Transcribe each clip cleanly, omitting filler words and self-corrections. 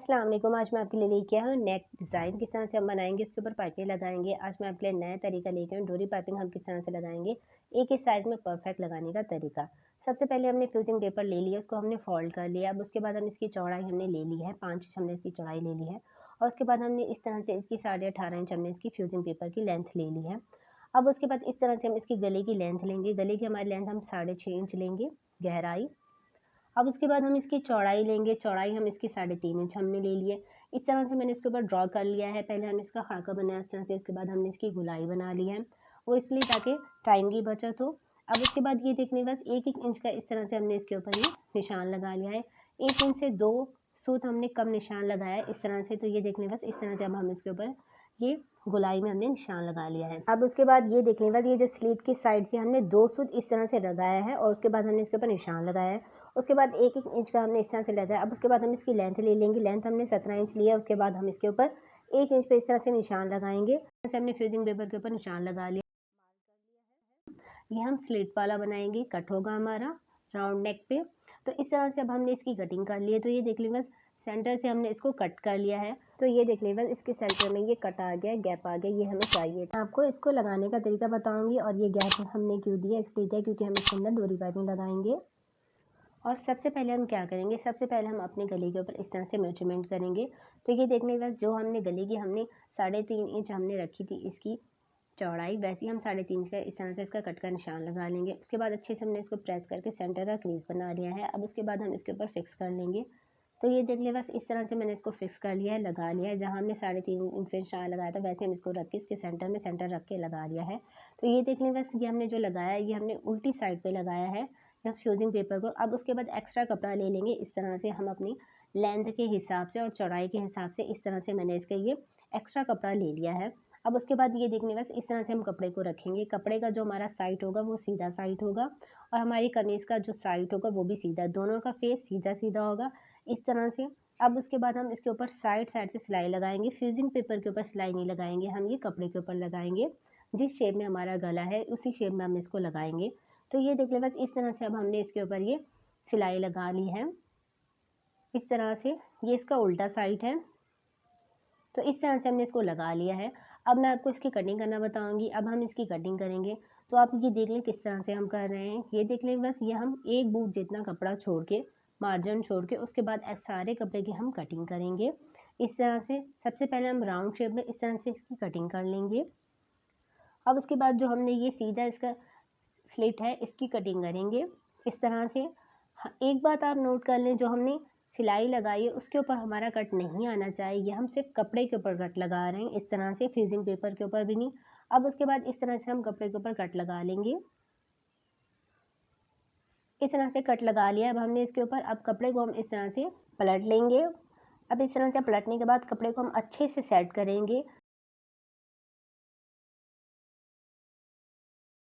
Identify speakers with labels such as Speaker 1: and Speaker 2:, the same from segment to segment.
Speaker 1: अस्सलाम वालेकुम। आज मैं आपके लिए लेके आया हूँ नेक डिज़ाइन किस तरह से हम बनाएंगे, इसके ऊपर पाइपें लगाएंगे। आज मैं आपके लिए नया तरीका लेके आया हूँ, डोरी पाइपिंग हम किस तरह से लगाएंगे, एक ही साइज़ में परफेक्ट लगाने का तरीका। सबसे पहले हमने फ्यूजिंग पेपर ले लिया, उसको हमने फोल्ड कर लिया। अब उसके बाद हम इसकी चौड़ाई हमने ले ली है, 5 इंच हमने इसकी चौड़ाई ले ली है। और उसके बाद हमने इस तरह से इसकी 18.5 इंच हमने इसकी फ्यूजिंग पेपर की लेंथ ले ली है। अब उसके बाद इस तरह से हम इसकी गले की लेंथ लेंगे। गले की हमारी लेंथ हम 6.5 इंच लेंगे गहराई। अब उसके बाद हम इसकी चौड़ाई लेंगे, चौड़ाई हम इसकी 3.5 इंच हमने ले ली है। इस तरह से मैंने इसके ऊपर ड्रॉ कर लिया है। पहले हमने इसका खाका बनाया इस तरह से, उसके बाद हमने इसकी गोलाई बना ली है। वो इसलिए ताकि टाइम की बचत हो। अब उसके बाद ये देखने बस 1-1 इंच का इस तरह से हमने इसके ऊपर ये निशान लगा लिया है। 1 इंच से 2 सूत हमने कम निशान लगाया है इस तरह से, तो ये देखने बस इस तरह से अब हम इसके ऊपर ये गोलाई में हमने निशान लगा लिया है। अब उसके बाद ये देखने बाद ये जो स्लीट की साइड से हमने 2 सूत इस तरह से लगाया है और उसके बाद हमने इसके ऊपर निशान लगाया है। उसके बाद 1-1 इंच का हमने इस तरह से लगाया। अब उसके बाद हम इसकी लेंथ ले लेंगे। लेंथ हमने 17 इंच लिया। उसके बाद हम इसके ऊपर 1 इंच पे इस तरह से निशान लगाएंगे। जैसे हमने फ्यूजिंग पेपर के ऊपर निशान लगा लिया। ये हम स्लिट वाला बनाएंगे, कट होगा हमारा राउंड नेक पे। तो इस तरह से अब हमने इसकी कटिंग कर ली है। तो ये देख लीजिए बस सेंटर से हमने इसको कट कर लिया है। तो ये देख लीजिए बस इसके सेंटर में ये कट आ गया, गैप आ गया, ये हमें चाहिए था। आपको इसको लगाने का तरीका बताऊंगी। और ये गैप हमने क्यों दिया, इसलिए दिया क्योंकि हम इसके अंदर डोरी पाइपिंग लगाएंगे। और सबसे पहले हम क्या करेंगे, सबसे पहले हम अपने गले के ऊपर इस तरह से मेजरमेंट करेंगे। तो ये देखने के बाद जो हमने गले की हमने 3.5 इंच हमने रखी थी इसकी चौड़ाई, वैसे ही हम 3.5 इंच का इस तरह से इसका कट का निशान लगा लेंगे। उसके बाद अच्छे से हमने इसको प्रेस करके सेंटर का क्रीज बना लिया है। अब उसके बाद हम इसके ऊपर फिक्स कर लेंगे। तो ये देख लिया बस इस तरह से मैंने इसको फिक्स कर लिया है, लगा लिया है। जहाँ हमने 3.5 इंच पे निशान लगाया था वैसे हम इसको रख के इसके सेंटर में सेंटर रख के लगा लिया है। तो ये देख लिया बस ये हमने जो लगाया है ये हमने उल्टी साइड पे लगाया है या फ्यूजिंग पेपर को। अब उसके बाद एक्स्ट्रा कपड़ा ले लेंगे इस तरह से हम अपनी लेंथ के हिसाब से और चौड़ाई के हिसाब से, इस तरह से मैंने इसके ये एक्स्ट्रा कपड़ा ले लिया है। अब उसके बाद ये देखने बस इस तरह से हम कपड़े को रखेंगे। कपड़े का जो हमारा साइड होगा वो सीधा साइड होगा और हमारी कमीज़ का जो साइड होगा वो भी सीधा, दोनों का फेस सीधा सीधा होगा इस तरह से। अब उसके बाद हम इसके ऊपर साइड साइड से सिलाई लगाएंगे। फ्यूजिंग पेपर के ऊपर सिलाई नहीं लगाएंगे, हम ये कपड़े के ऊपर लगाएंगे। जिस शेप में हमारा गला है उसी शेप में हम इसको लगाएंगे। तो ये देख लें बस इस तरह से अब हमने इसके ऊपर ये सिलाई लगा ली है इस तरह से। ये इसका उल्टा साइड है। तो इस तरह से हमने इसको लगा लिया है। अब मैं आपको इसकी कटिंग करना बताऊंगी। अब हम इसकी कटिंग करेंगे। तो आप ये देख लें किस तरह से हम कर रहे हैं। ये देख लें बस ये हम एक बूट जितना कपड़ा छोड़ के, मार्जिन छोड़ के, उसके बाद सारे कपड़े की हम कटिंग करेंगे इस तरह से। सबसे पहले हम राउंड शेप में इस तरह से इसकी कटिंग कर लेंगे। अब उसके बाद जो हमने ये सीधा इसका स्लिट है इसकी कटिंग करेंगे इस तरह से। एक बात आप नोट कर लें, जो हमने सिलाई लगाई है उसके ऊपर हमारा कट नहीं आना चाहिए। हम सिर्फ कपड़े के ऊपर कट लगा रहे हैं इस तरह से, फ्यूजिंग पेपर के ऊपर भी नहीं। अब उसके बाद इस तरह से हम कपड़े के ऊपर कट लगा लेंगे। इस तरह से कट लगा लिया अब हमने इसके ऊपर। अब कपड़े को हम इस तरह से पलट लेंगे। अब इस तरह से पलटने के बाद कपड़े को हम अच्छे से सेट करेंगे।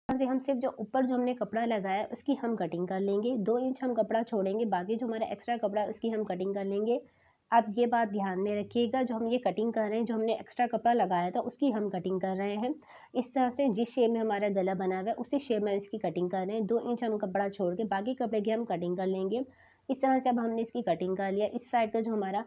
Speaker 1: से हम सिर्फ जो ऊपर जो हमने कपड़ा लगाया है उसकी हम कटिंग कर लेंगे। 2 इंच हम कपड़ा छोड़ेंगे, बाकी जो हमारा एक्स्ट्रा कपड़ा है उसकी हम कटिंग कर लेंगे। आप ये बात ध्यान में रखिएगा, जो हम ये कटिंग कर रहे हैं, जो हमने एक्स्ट्रा कपड़ा लगाया था उसकी हम कटिंग कर रहे हैं इस तरह से। जिस शेप में हमारा गला बना हुआ है उसी शेप में इसकी कटिंग कर रहे हैं। 2 इंच हम कपड़ा छोड़ के बाकी कपड़े की हम कटिंग कर लेंगे इस तरह से। अब हमने इसकी कटिंग कर लिया। इस साइड का जो हमारा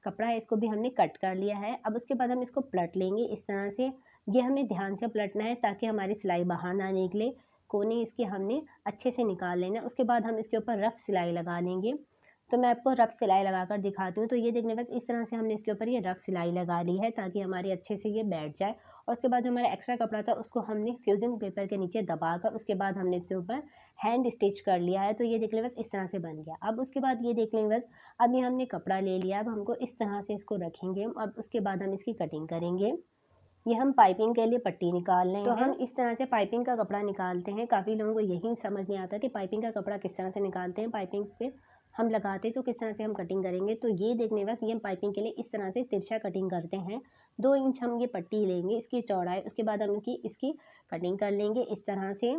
Speaker 1: कपड़ा है इसको भी हमने कट कर लिया है। अब उसके बाद हम इसको पलट लेंगे इस तरह से। ये हमें ध्यान से पलटना है ताकि हमारी सिलाई बाहर ना निकले। कोने इसके हमने अच्छे से निकाल लेना है। उसके बाद हम इसके ऊपर रफ सिलाई लगा लेंगे। तो मैं आपको रफ सिलाई लगाकर दिखाती हूँ। तो ये देखने बस इस तरह से हमने इसके ऊपर ये रफ सिलाई लगा ली है ताकि हमारी अच्छे से ये बैठ जाए। और उसके बाद जो हमारा एक्स्ट्रा कपड़ा था उसको हमने फ्यूजिंग पेपर के नीचे दबाकर उसके बाद हमने इसके ऊपर हैंड स्टिच कर लिया है। तो ये देख लें बस इस तरह से बन गया। अब उसके बाद ये देख लें बस, अब ये हमने कपड़ा ले लिया। अब हमको इस तरह से इसको रखेंगे। अब उसके बाद हम इसकी कटिंग करेंगे। ये हम पाइपिंग के लिए पट्टी निकाल रहे हैं। तो हम इस तरह से पाइपिंग का कपड़ा निकालते हैं। काफ़ी लोगों को यही समझ नहीं आता कि पाइपिंग का कपड़ा किस तरह से निकालते हैं, पाइपिंग पे हम लगाते तो किस तरह से हम कटिंग करेंगे। तो ये देखने बस ये हम पाइपिंग के लिए इस तरह से तिरछा कटिंग करते हैं। 2 इंच हम ये पट्टी लेंगे इसकी चौड़ाई, उसके बाद हम इसकी कटिंग कर लेंगे इस तरह से।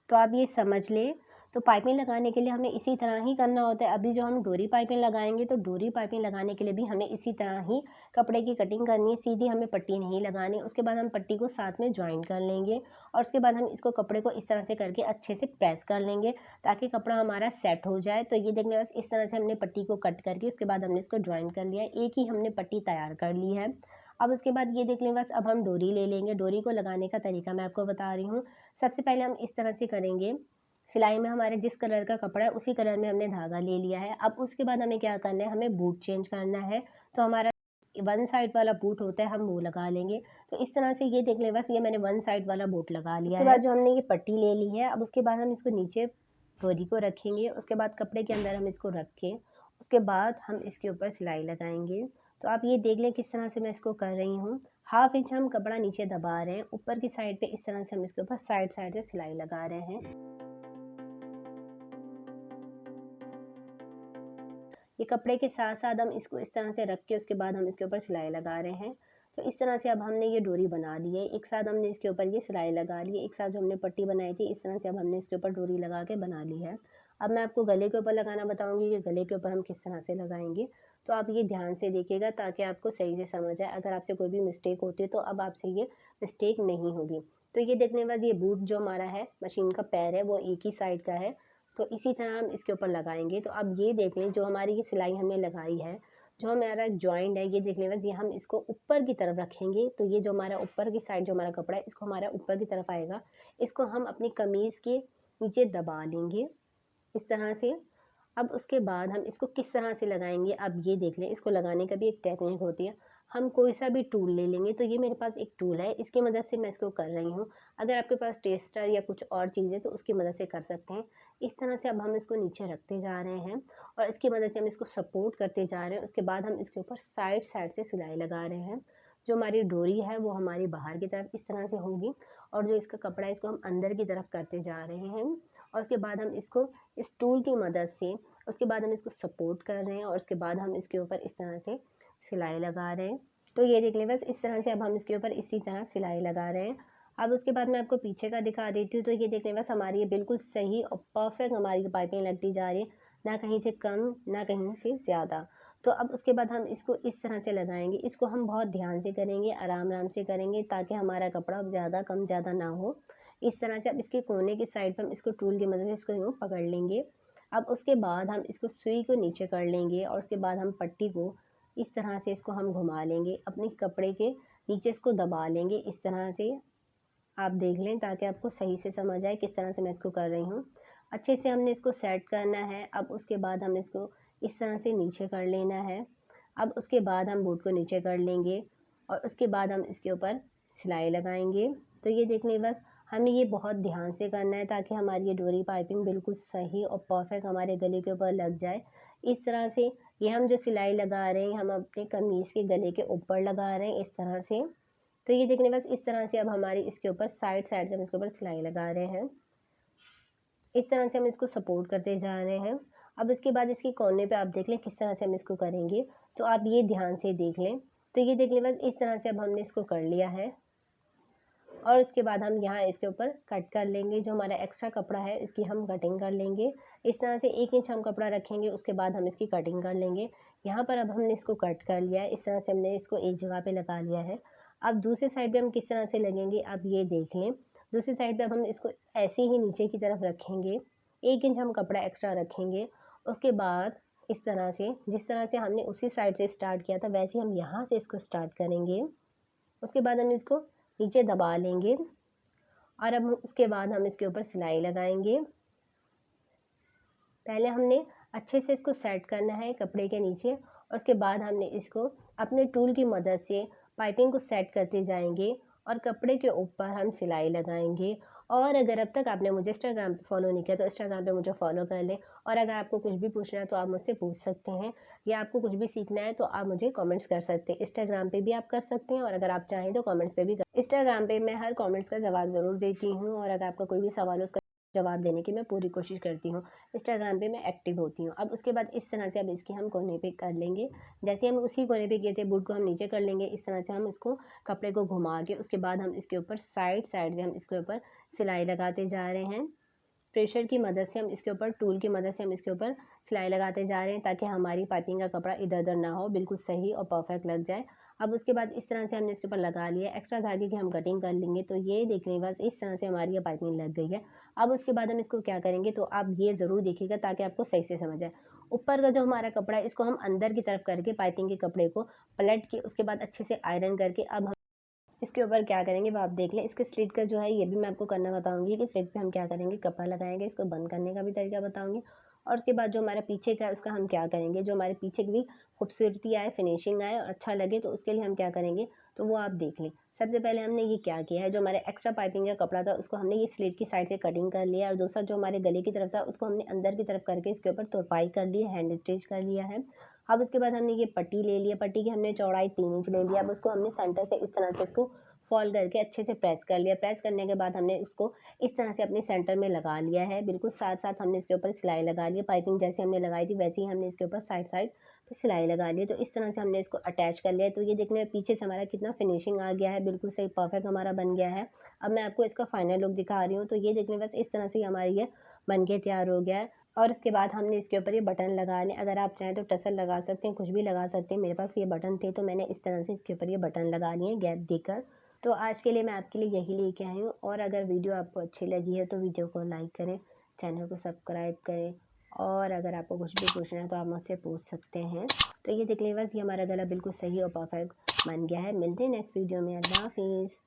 Speaker 1: तो आप ये समझ लें। तो पाइपिंग लगाने के लिए हमें इसी तरह ही करना होता है। अभी जो हम डोरी पाइपिंग लगाएंगे तो डोरी पाइपिंग लगाने के लिए भी हमें इसी तरह ही कपड़े की कटिंग करनी है, सीधी हमें पट्टी नहीं लगानी। उसके बाद हम पट्टी को साथ में ज्वाइन कर लेंगे और उसके बाद हम इसको कपड़े को इस तरह से करके अच्छे से प्रेस कर लेंगे ताकि कपड़ा हमारा सेट हो जाए। तो ये देखने बस इस तरह से हमने पट्टी को कट करके उसके बाद हमने इसको ज्वाइन कर लिया, एक ही हमने पट्टी तैयार कर ली है। अब उसके बाद ये देख लें बस, अब हम डोरी ले लेंगे। डोरी को लगाने का तरीका मैं आपको बता रही हूँ। सबसे पहले हम इस तरह से करेंगे, सिलाई में हमारे जिस कलर का कपड़ा है उसी कलर में हमने धागा ले लिया है। अब उसके बाद हमें क्या करना है, हमें बूट चेंज करना है। तो हमारा वन साइड वाला बूट होता है, हम वो लगा लेंगे। तो इस तरह से ये देख लें बस, ये मैंने वन साइड वाला बूट लगा लिया है। उसके बाद जो हमने ये पट्टी ले ली है, अब उसके बाद हम इसको नीचे डोरी को रखेंगे, उसके बाद कपड़े के अंदर हम इसको रख के उसके बाद हम इसके ऊपर सिलाई लगाएंगे। तो आप ये देख लें किस तरह से मैं इसको कर रही हूँ। हाफ इंच हम कपड़ा नीचे दबा रहे हैं, ऊपर की साइड पे इस तरह से हम इसके ऊपर साइड साइड से सिलाई लगा रहे हैं। ये कपड़े के साथ साथ हम इसको इस तरह से रख के उसके बाद हम इसके ऊपर सिलाई लगा रहे हैं। तो इस तरह से अब हमने ये डोरी बना ली है, एक साथ हमने इसके ऊपर ये सिलाई लगा ली है, एक साथ जो हमने पट्टी बनाई थी इस तरह से अब हमने इसके ऊपर डोरी लगा के बना ली है। अब मैं आपको गले के ऊपर लगाना बताऊंगी कि गले के ऊपर हम किस तरह से लगाएंगे। तो आप ये ध्यान से देखिएगा ताकि आपको सही से समझ आए। अगर आपसे कोई भी मिस्टेक होती है तो अब आपसे ये मिस्टेक नहीं होगी। तो ये देखने के बाद ये बूट जो हमारा है, मशीन का पैर है, वो एक ही साइड का है। तो इसी तरह हम इसके ऊपर लगाएंगे। तो अब ये देख लें, जो हमारी ये सिलाई हमने लगाई है, जो हमारा जॉइंट है, ये देख लें बस, ये हम इसको ऊपर की तरफ रखेंगे। तो ये जो हमारा ऊपर की साइड जो हमारा कपड़ा है, इसको हमारा ऊपर की तरफ आएगा, इसको हम अपनी कमीज़ के नीचे दबा लेंगे इस तरह से। अब उसके बाद हम इसको किस तरह से लगाएंगे, अब ये देख लें। इसको लगाने का भी एक टेक्निक होती है। हम कोई सा भी टूल ले लेंगे। तो ये मेरे पास एक टूल है, इसकी मदद से मैं इसको कर रही हूँ। अगर आपके पास टेस्टर या कुछ और चीज़ है तो उसकी मदद से कर सकते हैं। इस तरह से अब हम इसको नीचे रखते जा रहे हैं और इसकी मदद से हम इसको सपोर्ट करते जा रहे हैं। उसके बाद हम इसके ऊपर साइड साइड से सिलाई लगा रहे हैं। जो हमारी डोरी है वो हमारी बाहर की तरफ इस तरह से होगी और जो इसका कपड़ा है इसको हम अंदर की तरफ करते जा रहे हैं। और उसके बाद हम इसको इस टूल की मदद से, उसके बाद हम इसको सपोर्ट कर रहे हैं और उसके बाद हम इसके ऊपर इस तरह से सिलाई लगा रहे हैं। तो ये देख लें बस, इस तरह से अब हम इसके ऊपर इसी तरह सिलाई लगा रहे हैं। अब उसके बाद मैं आपको पीछे का दिखा देती हूँ। तो ये देख लें बस, हमारी ये बिल्कुल सही और परफेक्ट हमारी पाइपिंग लगती जा रही है, ना कहीं से कम ना कहीं से ज़्यादा। तो अब उसके बाद हम इसको इस तरह से लगाएंगे। इसको हम बहुत ध्यान से करेंगे, आराम आराम से करेंगे ताकि हमारा कपड़ा ज़्यादा कम ज़्यादा ना हो। इस तरह से अब इसके कोने की साइड पर हम इसको टूल की मदद से इसको यूँ पकड़ लेंगे। अब उसके बाद हम इसको सुई को नीचे कर लेंगे और उसके बाद हम पट्टी को इस तरह से इसको हम घुमा लेंगे, अपने कपड़े के नीचे इसको दबा लेंगे इस तरह से। आप देख लें ताकि आपको सही से समझ आए किस तरह से मैं इसको कर रही हूँ। अच्छे से हमने इसको सेट करना है। अब उसके बाद हम इसको इस तरह से नीचे कर लेना है। अब उसके बाद हम बूट को नीचे कर लेंगे और उसके बाद हम इसके ऊपर सिलाई लगाएंगे। तो ये देख लें बस, हमें ये बहुत ध्यान से करना है ताकि हमारी ये डोरी पाइपिंग बिल्कुल सही और परफेक्ट हमारे गले के ऊपर लग जाए। इस तरह से ये हम जो सिलाई लगा रहे हैं, हम अपने कमीज़ के गले के ऊपर लगा रहे हैं इस तरह से। तो ये देखने बस, इस तरह से अब हमारी इसके ऊपर साइड साइड से हम इसके ऊपर सिलाई लगा रहे हैं। इस तरह से हम इसको सपोर्ट करते जा रहे हैं। अब इसके बाद इसके कोने पे आप देख लें किस तरह से हम इसको करेंगे। तो आप ये ध्यान से देख लें। तो ये देख लें बस, इस तरह से अब हमने इसको कर लिया है और उसके बाद हम यहाँ इसके ऊपर कट कर लेंगे। जो हमारा एक्स्ट्रा कपड़ा है इसकी हम कटिंग कर लेंगे। इस तरह से 1 इंच हम कपड़ा रखेंगे, उसके बाद हम इसकी कटिंग कर लेंगे। यहाँ पर अब हमने इसको कट कर लिया है, इस तरह से हमने इसको एक जगह पे लगा लिया है। अब दूसरी साइड पे हम किस तरह से लगेंगे, अब ये देख लें। दूसरी साइड पे अब हम इसको ऐसे ही नीचे की तरफ रखेंगे, 1 इंच हम कपड़ा एक्स्ट्रा रखेंगे। उसके बाद इस तरह से, जिस तरह से हमने उसी साइड से स्टार्ट किया था वैसे ही हम यहाँ से इसको स्टार्ट करेंगे। उसके बाद हम इसको नीचे दबा लेंगे और अब उसके बाद हम इसके ऊपर सिलाई लगाएंगे। पहले हमने अच्छे से इसको सेट करना है कपड़े के नीचे और उसके बाद हमने इसको अपने टूल की मदद से पाइपिंग को सेट करते जाएंगे और कपड़े के ऊपर हम सिलाई लगाएंगे। और अगर अब तक आपने मुझे इंस्टाग्राम पे फॉलो नहीं किया तो इंस्टाग्राम पे मुझे फॉलो कर लें। और अगर आपको कुछ भी पूछना है तो आप मुझसे पूछ सकते हैं, या आपको कुछ भी सीखना है तो आप मुझे कमेंट्स कर सकते हैं। इंस्टाग्राम पे भी आप कर सकते हैं और अगर आप चाहें तो कमेंट्स पे भी कर। इंस्टाग्राम पे मैं हर कमेंट्स का जवाब ज़रूर देती हूँ और अगर आपका कोई भी सवाल हो उसका जवाब देने की मैं पूरी कोशिश करती हूँ। इंस्टाग्राम पे मैं एक्टिव होती हूँ। अब उसके बाद इस तरह से अब इसके हम कोने पे कर लेंगे। जैसे हम उसी कोने पे किए थे, बूट को हम नीचे कर लेंगे। इस तरह से हम इसको कपड़े को घुमा के उसके बाद हम इसके ऊपर साइड साइड से हम इसके ऊपर सिलाई लगाते जा रहे हैं। प्रेशर की मदद से हम इसके ऊपर टूल की मदद से हम इसके ऊपर सिलाई लगाते जा रहे हैं ताकि हमारी पाइपिंग का कपड़ा इधर-उधर ना हो, बिल्कुल सही और परफेक्ट लग जाए। अब उसके बाद इस तरह से हमने इसके ऊपर लगा लिया, एक्स्ट्रा धागे की हम कटिंग कर लेंगे। तो ये देखने बस इस तरह से हमारी ये पाइपिंग लग गई है। अब उसके बाद हम इसको क्या करेंगे, तो आप ये ज़रूर देखिएगा ताकि आपको सही से समझ आए। ऊपर का जो हमारा कपड़ा है इसको हम अंदर की तरफ करके पाइपिंग के कपड़े को पलट के उसके बाद अच्छे से आयरन करके अब इसके ऊपर क्या करेंगे वो आप देख लें। इसके स्लिट का जो है ये भी मैं आपको करना बताऊँगी कि स्लिट पे हम क्या करेंगे, कपड़ा लगाएँगे, इसको बंद करने का भी तरीका बताऊँगी। और उसके बाद जो हमारा पीछे का है उसका हम क्या करेंगे, जो हमारे पीछे की भी खूबसूरती आए, फिनिशिंग आए और अच्छा लगे तो उसके लिए हम क्या करेंगे, तो वो आप देख लें। सबसे पहले हमने ये क्या किया है, जो हमारे एक्स्ट्रा पाइपिंग का कपड़ा था उसको हमने ये स्लिट की साइड से कटिंग कर लिया और दूसरा जो हमारे गले की तरफ था उसको हमने अंदर की तरफ करके इसके ऊपर तुरपाई कर ली है, हैंड स्टिच कर लिया है। अब उसके बाद हमने ये पट्टी ले ली है, पट्टी की हमने चौड़ाई 3 इंच ले लिया। अब उसको हमने सेंटर से इस तरह से इसको फ़ोल्ड करके अच्छे से प्रेस कर लिया। प्रेस करने के बाद हमने उसको इस तरह से अपने सेंटर में लगा लिया है। बिल्कुल साथ-साथ हमने इसके ऊपर सिलाई लगा ली है। पाइपिंग जैसे हमने लगाई थी वैसे ही हमने इसके ऊपर साइड-साइड पे सिलाई लगा ली है। तो इस तरह से हमने इसको अटैच कर लिया है। तो ये देखने में पीछे से हमारा कितना फिनिशिंग आ गया है, बिल्कुल सही परफेक्ट हमारा बन गया है। अब मैं आपको इसका फाइनल लुक दिखा रही हूँ। तो ये देखने में बस इस तरह से हमारी ये बन के तैयार हो गया है। और इसके बाद हमने इसके ऊपर ये बटन लगा लें। अगर आप चाहें तो टसल लगा सकते हैं, कुछ भी लगा सकते हैं। मेरे पास ये बटन थे तो मैंने इस तरह से इसके ऊपर ये बटन लगा लिए हैं गैप देकर। तो आज के लिए मैं आपके लिए यही लेके आई हूँ। और अगर वीडियो आपको अच्छी लगी है तो वीडियो को लाइक करें, चैनल को सब्सक्राइब करें और अगर आपको कुछ भी पूछना है तो आप मुझसे पूछ सकते हैं। तो ये देख लें बस ये हमारा गला बिल्कुल सही और परफेक्ट बन गया है। मिलते हैं नेक्स्ट वीडियो में। अल्लाह हाफ़िज़।